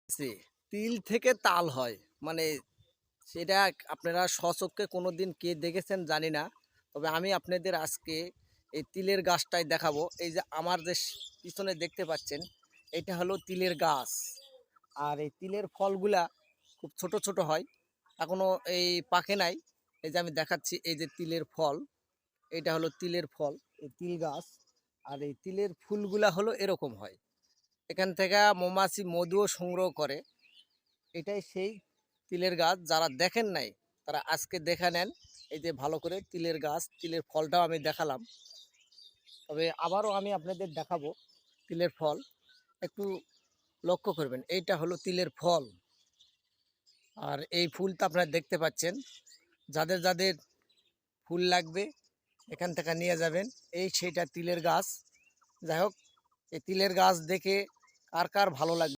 জি, তিল থেকে তাল হয়। মানে সেটা আপনারা স্বচক্ষে কোনোদিন কে দেখেছেন জানি না। তবে আমি আপনাদের আজকে এই তিলের গাছটাই দেখাবো। এই যে আমার যে পিছনে দেখতে পাচ্ছেন, এটা হলো তিলের গাছ। আর এই তিলের ফলগুলা খুব ছোট, ছোট হয়। এখনো এই পাকে নাই। এই যে আমি দেখাচ্ছি এই যে তিলের ফল, এটা হলো তিলের ফল, এই তিল গাছ। আর এই তিলের ফুলগুলা হলো এরকম হয়। এখান থেকে মৌমাছি মধুও সংগ্রহ করে। এটাই সেই তিলের গাছ। যারা দেখেন নাই তারা আজকে দেখে নেন। এই যে ভালো করে তিলের গাছ, তিলের ফলটাও আমি দেখালাম। তবে আবারও আমি আপনাদের দেখাবো তিলের ফল। একটু লক্ষ্য করবেন, এইটা হলো তিলের ফল। আর এই ফুলটা আপনারা দেখতে পাচ্ছেন। যাদের যাদের ফুল লাগবে এখান থেকে নিয়ে যাবেন। এই সেইটা তিলের গাছ। যাই হোক, এই তিলের গাছ দেখে কার কার ভালো লাগবে।